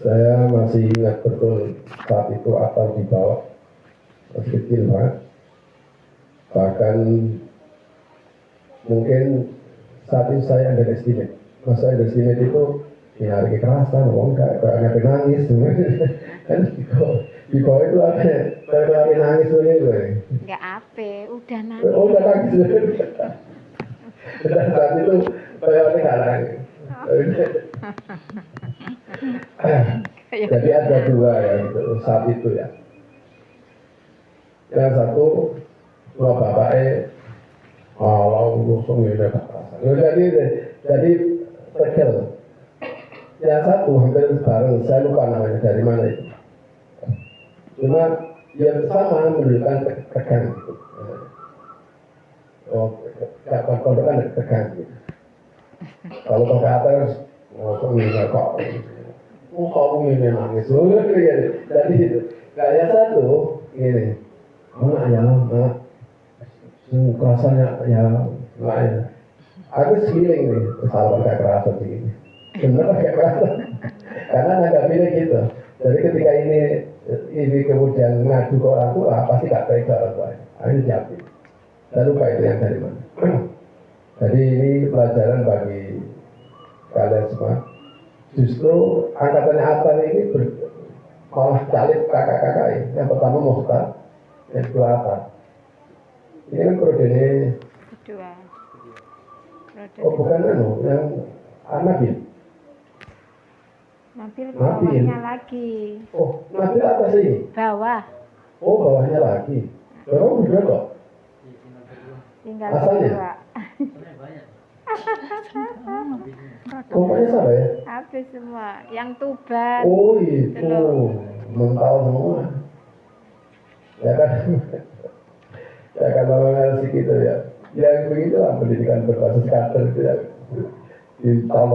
Saya masih ingat betul saat itu atau di bawah, masih kecil banget. Bahkan mungkin saat itu saya underestimate. Masa underestimate itu ya kekerasan, enggak, kayak nangis. Kan di bawah itu ada kayak nangis gue. Enggak apa, udah nangis. Oh, udah nangis. Dan saat itu kayak nggak nangis. Jadi ada dua ya saat itu ya. Yang satu bapaknya kalau langsung ya jadi tegel. Yang satu hampir bareng, saya lupa namanya dari mana itu. Cuma yang sama menunjukkan tegang. Oh, kapan kondokan tegang. Kalau ke atas langsung ini kok. Oh, kamu ini nangis. Jadi itu. Kayak satu ini. Mana ya, mak. Kerasanya ya, mak ya. Aku feeling nih, salah pakai kerasa begini. Bener pakai kerasa. Karena nggak pilih gitu. Jadi ketika ini kemudian ngadu ke orang tua, pasti gak tega orang tua. Akhirnya jawab. Saya lupa itu yang dari mana. Jadi ini pelajaran bagi kalian semua. Justru angkatannya Atan ini malah calip kakak-kakak ini. Yang pertama Mohtar, yang kedua Atan. Ini kan periode Kedua. Oh bukan yang Nabil. Nabil bawahnya lagi. Oh Nabil atas ini. Bawah. Oh bawahnya lagi. Bawah udah kok. Tinggal asalnya. Dua. Kompanya sama ya? Habis semua. Yang Tuban. Oh itu mental semua. Ya kan? Ya kan namanya sih gitu ya. Ya begitulah pendidikan berbasis kader itu ya. Dintal.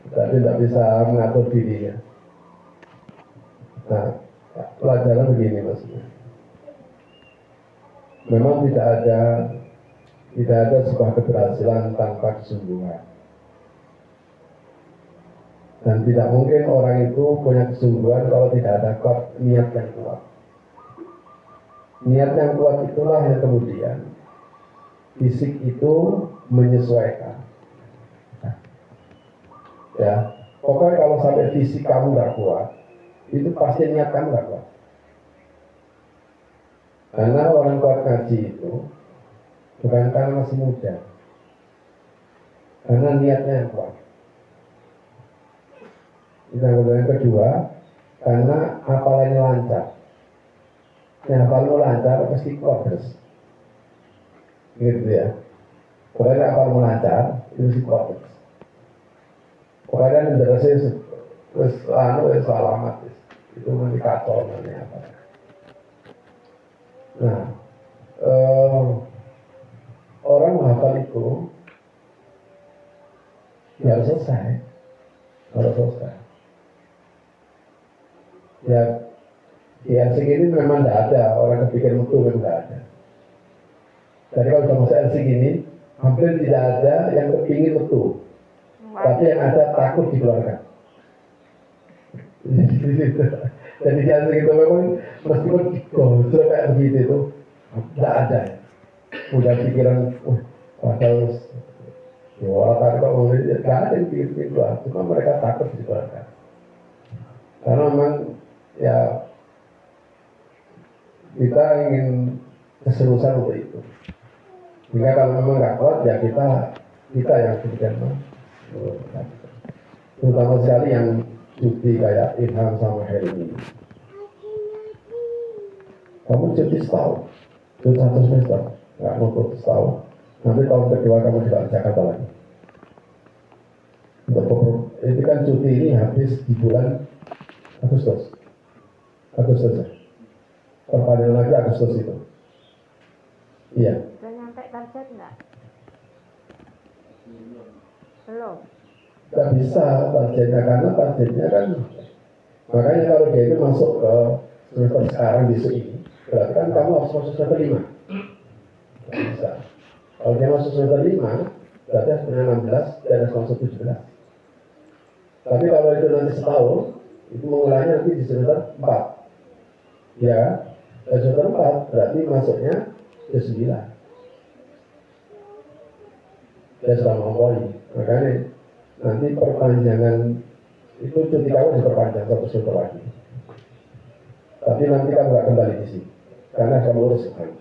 Tapi tidak bisa mengatur dirinya. Nah, pelajaran begini maksudnya. Memang tidak ada sebuah keberhasilan tanpa kesungguhan. Dan tidak mungkin orang itu punya kesungguhan kalau tidak ada niat yang kuat. Niat yang kuat itulah yang kemudian fisik itu menyesuaikan. Ya, pokoknya kalau sampai fisik kamu nggak kuat, itu pasti niat kamu nggak kuat. Karena orang kuat ngaji itu bukan karena masih muda, karena niatnya yang kuat. Yang kedua, karena hafalannya lancar. Yang hafalmu lancar pasti kuat terus. Gitu ya. Pokoknya hafalmu lancar itu mesti kuat terus. Pokoknya menderasnya terus selamat itu nanti kacau nanti apa. Nah, orang menghafal itu ya harus selesai. Ya, di LC ini memang tidak ada orang kepikir mutu memang tidak ada. Jadi kalau sudah masuk LC ini hampir tidak ada yang kepingin mutu, tapi yang ada takut dikeluarkan. Jadi di LC itu memang meskipun digosok kayak begitu itu tidak ada. Udah pikiran, padahal orang tadi kok mau nggak ada yang pikir keluar, cuma mereka takut dikeluarkan. Karena memang ya kita ingin keseriusan untuk itu. Sehingga kalau memang nggak kuat ya kita yang kemudian terutama sekali yang cuti kayak Ilham sama Heri. Kamu cuti setahun, cuti 1 semester, nggak nutup setahun. Nanti tahun kedua kamu juga di Jakarta lagi. Itu kan cuti ini habis di bulan Agustus ya. Perpanjangan lagi Agustus itu. Iya. Sudah nyampe target enggak? Belum. Tidak bisa targetnya karena targetnya kan makanya kalau dia itu masuk ke semester sekarang besok ini berarti kan kamu harus masuk semester 5. Tidak bisa. Kalau dia masuk semester 5 berarti harus punya 16 dan harus masuk 17. Tapi kalau itu nanti setahun, itu mengulangnya nanti di semester 4. Ya, di semester 4 berarti masuknya ke 9. Dia sudah melampaui. Makanya nanti perpanjangan itu cuti kamu diperpanjang 1 semester lagi. Tapi nanti kamu nggak kembali di sini, karena kamu urus kan.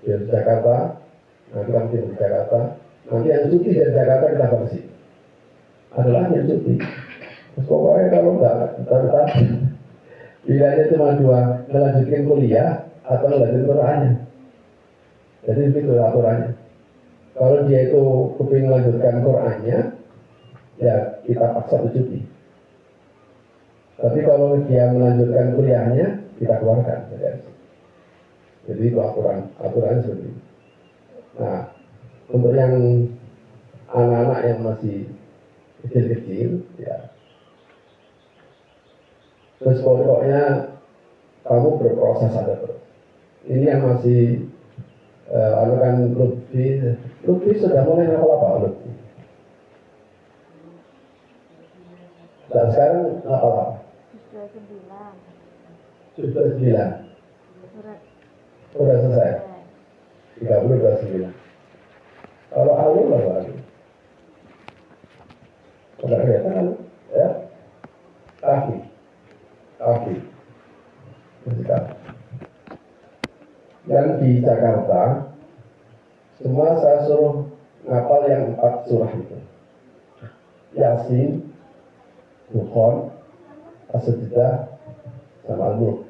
Di Jakarta, nanti kamu tidur di Jakarta. Nanti yang cuti dari Jakarta kita ke sini. Adalah yang cuti. Terus pokoknya kalau nggak kita pilihannya cuma 2, melanjutkan kuliah atau melanjutkan Qurannya. Jadi itu aturannya. Kalau dia itu kepingin melanjutkan Qurannya, ya kita paksa cuti. Tapi kalau dia melanjutkan kuliahnya, kita keluarkan. Jadi itu aturan seperti itu. Nah, untuk yang anak-anak yang masih kecil-kecil, ya terus pokoknya kamu berproses ada terus. Ini yang masih kan Lutfi sudah mulai ngapal apa Lutfi? Dan sekarang ngapal apa? Sudah 9. Sudah selesai. 30 29. Kalau Alu apa Alu? Sudah kelihatan Alu? Ya? Kaki. Dan di Jakarta semua saya suruh ngapal yang 4 surah itu. Yasin, Dukhan, As-Sajdah, sama Al-Mulk.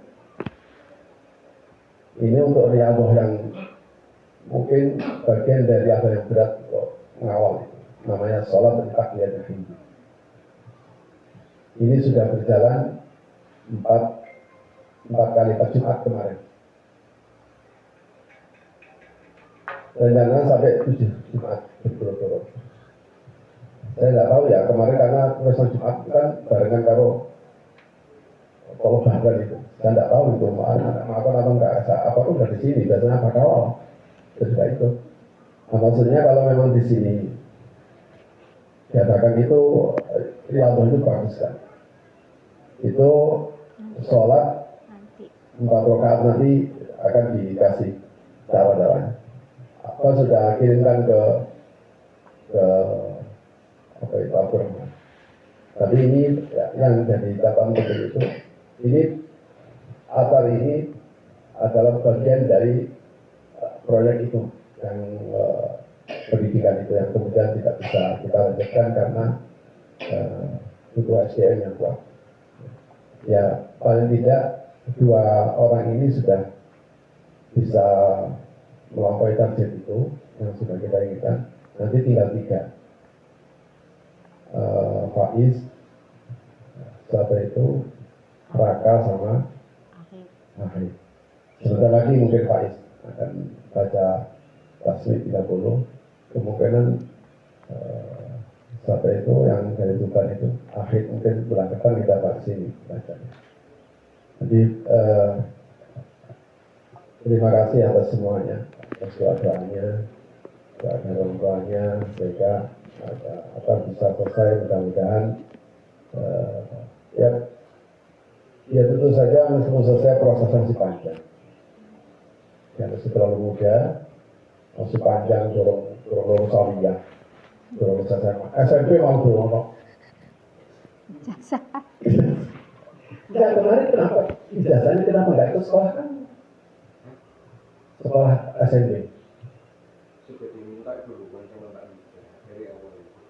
Ini untuk riyadhah yang mungkin bagian dari apa yang berat untuk mengawal itu. Namanya sholat dan takbiratul ihram. Ini sudah berjalan 4 kali pas Jumat kemarin. Dan jangan sampai 7 Jumat berturut-turut. Saya nggak tahu ya kemarin karena pesan Jumat kan barengan karo kalau bahkan itu. Saya nggak tahu itu apa atau enggak. Apa pun dari sini biasanya apa kawal. Juga itu. Nah, maksudnya kalau memang di sini diadakan itu riyadhah itu bagus kan. Itu sholat 4 rakaat nanti akan dikasih cara-caranya. Apa sudah kirimkan ke apa itu Al-Quran. Tapi ini ya, yang jadi catatan penting itu, ini atar ini adalah bagian dari proyek itu yang pendidikan itu yang kemudian tidak bisa kita lanjutkan karena butuh SDM yang kuat. Ya paling tidak 2 orang ini sudah bisa melampaui target itu yang sudah kita inginkan. Nanti tinggal 3. Faiz, siapa itu, Raka sama Akhir. Sebentar lagi mungkin Faiz akan baca tasbih 30. Kemungkinan siapa itu yang dari Tuban itu, Akhir mungkin bulan depan kita vaksin bacanya. Jadi terima kasih atas semuanya, atas doanya, orang tuanya, sehingga akan bisa selesai mudah-mudahan. Ya tentu saja meskipun selesai proses masih panjang. Ya masih terlalu muda, masih panjang dorong lulus aliyah, dorong selesai SMP mau dorong kok. Enggak, kemarin kenapa ijazahnya kenapa nggak ikut sekolah kan? Sekolah SMP. Sudah diminta dulu sama Pak dari awal itu.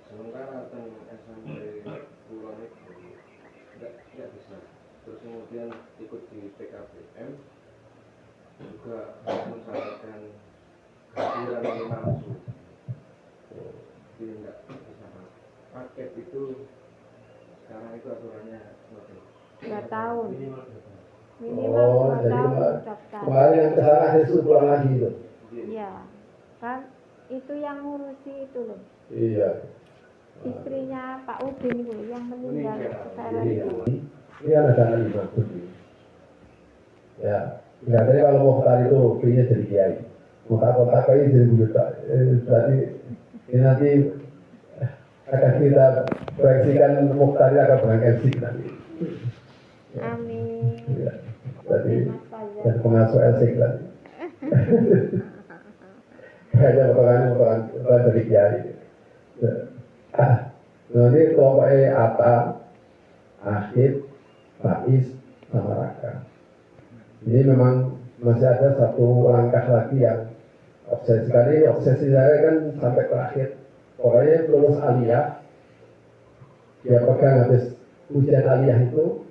Sementara tentang SMP pulang itu nggak bisa. Terus kemudian ikut di PKBM juga mensyaratkan kehadiran yang langsung. Jadi nggak bisa. Paket itu sekarang itu aturannya 2 tahun. Minimal 2 jadi tahun daftar. kemarin yang kesana itu pulang lagi itu. Iya, kan itu yang ngurusi itu loh. Iya. Istrinya Pak Udin itu yang meninggal sekarang Iya. itu. Ini ada dana 5 ya. Katanya kalau mau Mukhtar itu rupiahnya jadi kiai. Mukhtar kotak kayu jadi juta. Berarti ini nanti akan kita proyeksikan Mukhtarnya akan berangkat sih nanti. Amin. Ya, tadi Mas Fajar. dan pengasuh esik tadi. Kayaknya motoran dari kiai. Nanti kelompoknya Ata, Akhid, Faiz, sama Raka. Ini memang masih ada satu langkah lagi yang obsesi kali ini. Obsesi saya kan sampai terakhir. Pokoknya lulus aliyah, dia pegang habis ujian aliyah itu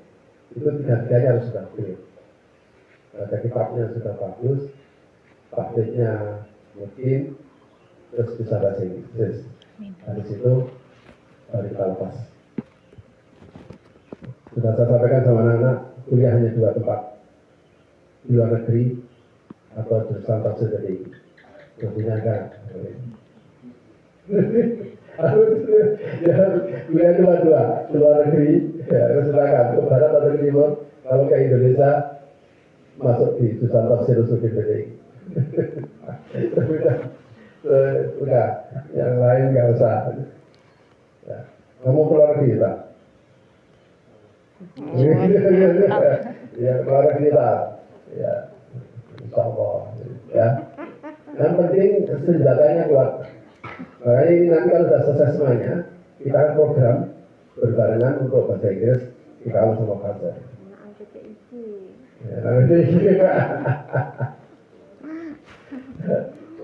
tiga-tiganya harus sudah clear. Baca kitabnya sudah bagus, praktiknya mungkin, terus bisa bahasa Inggris. Habis itu baru kita lepas. Sudah saya sampaikan sama anak-anak, kuliah hanya 2 tempat, di luar negeri atau jurusan tafsir dari tentunya kan. Ya, kuliah cuma 2, di luar negeri, ya silakan ke barat atau ke timur. Kalau ke Indonesia masuk di jurusan tafsir usul BPDI. Udah, yang lain nggak usah. Ya. Kamu keluar kita. Ya keluar kita. Ya, insya Allah. Ya. Yang penting senjatanya kuat. Makanya ini nanti kalau sudah selesai semuanya, kita akan program berbarengan untuk bahasa Inggris kita harus sama bahasa. Ya,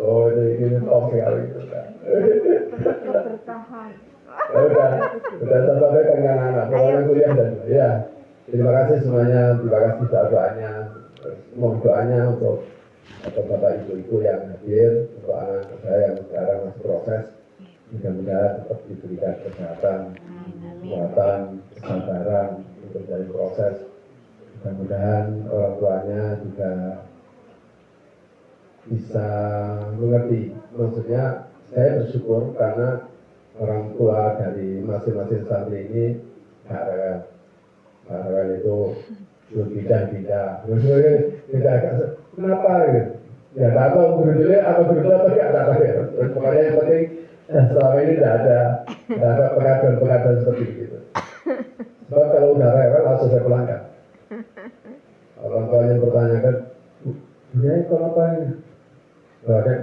oh, ini top sekali. Bertahan. Udah saya sampaikan kan anak, pokoknya kuliah dan ya. Terima kasih semuanya, terima kasih doanya, mohon doanya untuk bapak ibu yang hadir, untuk anak saya yang sekarang masih proses, mudah-mudahan tetap diberikan kesehatan, kekuatan, kesabaran untuk dari proses. Mudah-mudahan orang tuanya juga bisa mengerti. Maksudnya saya bersyukur karena orang tua dari masing-masing santri ini Kak itu berbeda-beda. Kenapa gitu? Ya nggak tahu guru-gurunya apa nggak tahu ya. Pokoknya yang penting selama ini tidak ada pengaduan seperti itu. Sebab kalau udah rewel langsung saya pulangkan. Orang tua yang bertanyakan, ya kenapa ini? Bahkan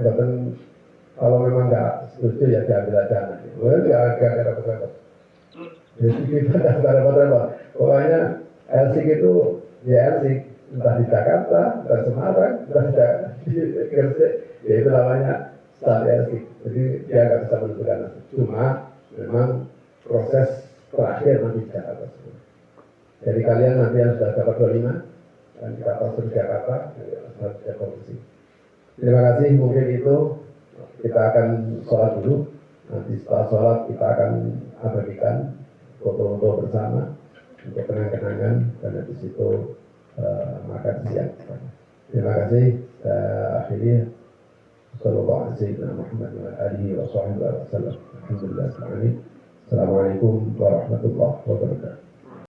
kalau memang nggak setuju ya diambil aja. Nggak ada repot-repot. Jadi kita nggak repot-repot. Pokoknya LSIK itu ya LSIK, entah di Jakarta, entah di Semarang, entah di Gresik, ya itu namanya staf LSIK. Jadi dia nggak bisa menentukan. Cuma memang proses terakhir nanti di Jakarta. Jadi kalian nanti yang sudah dapat 25 dan kita transfer ke Jakarta, harus ada komisi. Terima kasih, mungkin itu kita akan sholat dulu. Nanti setelah sholat kita akan abadikan foto-foto bersama untuk kenang-kenangan dan di situ makan siang. Terima kasih. Akhirnya sallallahu alaihi wasallam. Alhamdulillah. Assalamualaikum warahmatullahi wabarakatuh.